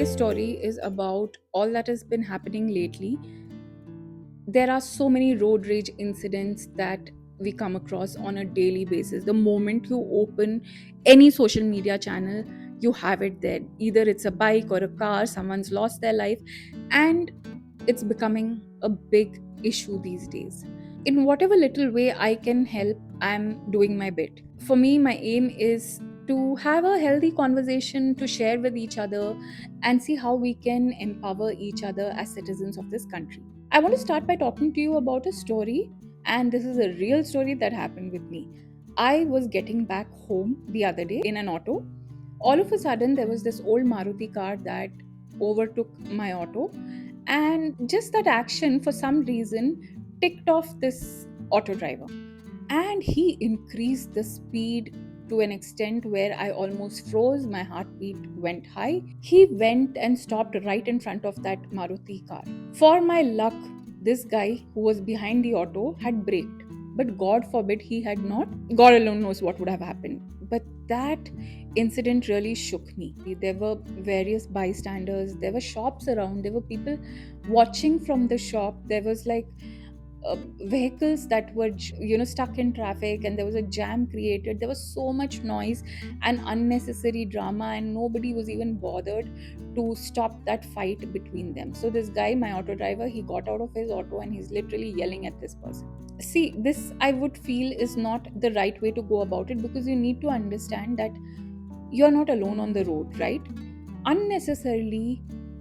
today's story is about all that has been happening lately. There are so many road rage incidents that we come across on a daily basis. The moment you open any social media channel, you have it there. Either it's a bike or a car, someone's lost their life, and it's becoming a big issue these days. In whatever little way I can help, I'm doing my bit. For me, my aim is to have a healthy conversation, to share with each other, and see how we can empower each other as citizens of this country. I want to start by talking to you about a story, and this is a real story that happened with me. I was getting back home the other day in an auto. All of a sudden, there was this old Maruti car that overtook my auto, and just that action, for some reason, ticked off this auto driver. And he increased the speed to an extent where I almost froze, my heartbeat went high. He went and stopped right in front of that Maruti car. For my luck, this guy who was behind the auto had braked. But God forbid he had not. God alone knows what would have happened. But that incident really shook me. There were various bystanders, there were shops around, there were people watching from the shop. There was like vehicles that were stuck in traffic, and there was a jam created. There was so much noise and unnecessary drama, and nobody was even bothered to stop that fight between them. So this guy, my auto driver, he got out of his auto and he's literally yelling at this person. See, this I would feel is not the right way to go about it, because you need to understand that you're not alone on the road, right? Unnecessarily,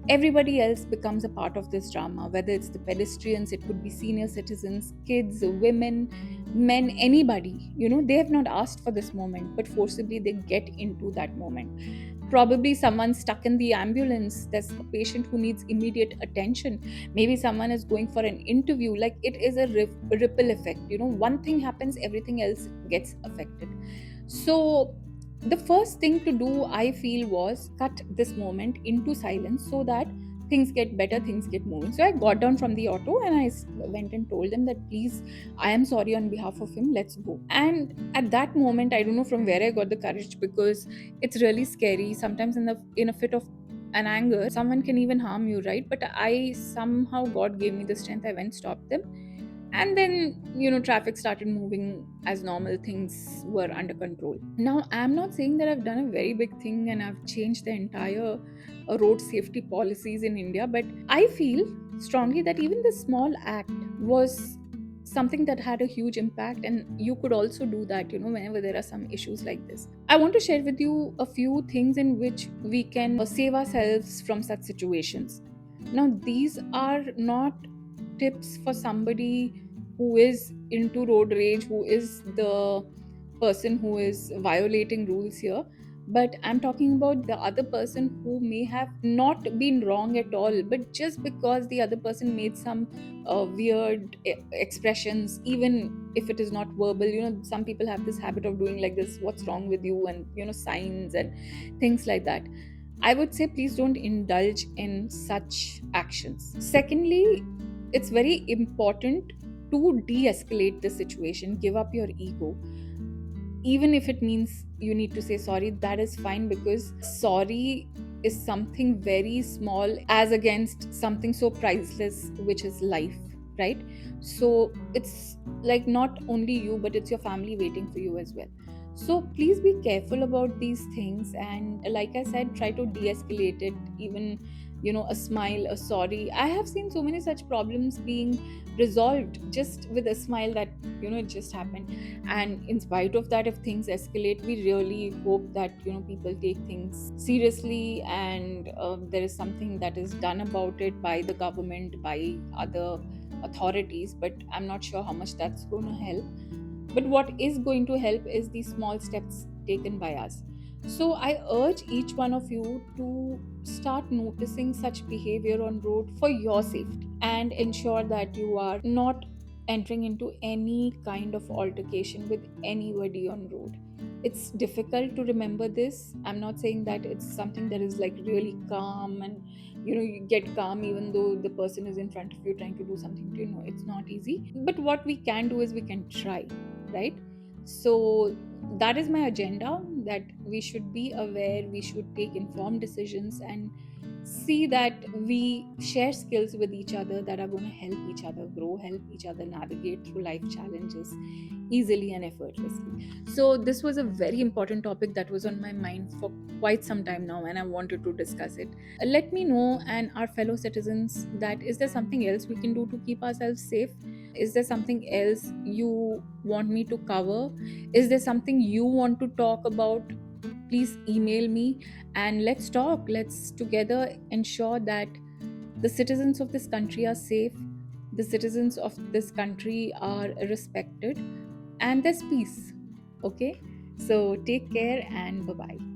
everybody else becomes a part of this drama, whether it's the pedestrians, it could be senior citizens, kids, women, men, anybody. They have not asked for this moment, but forcibly they get into that moment. Probably someone stuck in the ambulance, there's a patient who needs immediate attention. Maybe someone is going for an interview. Like, it is a ripple effect. One thing happens, everything else gets affected. So the first thing to do, I feel, was cut this moment into silence so that things get better, things get moving. So I got down from the auto and I went and told them that, please, I am sorry on behalf of him, let's go. And at that moment, I don't know from where I got the courage, because it's really scary. Sometimes in a fit of an anger, someone can even harm you, right? But I somehow, God gave me the strength. I went, stopped them, and then traffic started moving as normal. Things were under control. Now, I'm not saying that I've done a very big thing and I've changed the entire road safety policies in India, but I feel strongly that even this small act was something that had a huge impact, and you could also do that whenever there are some issues like this. I want to share with you a few things in which we can save ourselves from such situations. Now, these are not tips for somebody who is into road rage, who is the person who is violating rules here. But I'm talking about the other person who may have not been wrong at all, but just because the other person made some weird expressions, even if it is not verbal. Some people have this habit of doing like this, what's wrong with you, and signs and things like that. I would say, please don't indulge in such actions. Secondly, it's very important to de escalate the situation, give up your ego. Even if it means you need to say sorry, that is fine, because sorry is something very small as against something so priceless, which is life, right? So it's like not only you, but it's your family waiting for you as well. So please be careful about these things, and like I said, try to de escalate it. Even a smile, a sorry. I have seen so many such problems being resolved just with a smile, that it just happened. And in spite of that, if things escalate, we really hope that people take things seriously, and there is something that is done about it by the government, by other authorities. But I'm not sure how much that's going to help. But what is going to help is the small steps taken by us. So I urge each one of you to start noticing such behavior on road for your safety, and ensure that you are not entering into any kind of altercation with anybody on road. It's difficult to remember this. I'm not saying that it's something that is like really calm, and you get calm even though the person is in front of you trying to do something to it's not easy. But what we can do is we can try, right? So that is my agenda, that we should be aware, we should take informed decisions, and see that we share skills with each other that are going to help each other grow, help each other navigate through life challenges easily and effortlessly. So, this was a very important topic that was on my mind for quite some time now, and I wanted to discuss it. Let me know and our fellow citizens that is there something else we can do to keep ourselves safe? Is there something else you want me to cover? Is there something you want to talk about? Please email me and let's talk. Let's together ensure that the citizens of this country are safe, the citizens of this country are respected, and there's peace. Okay? So take care and bye bye.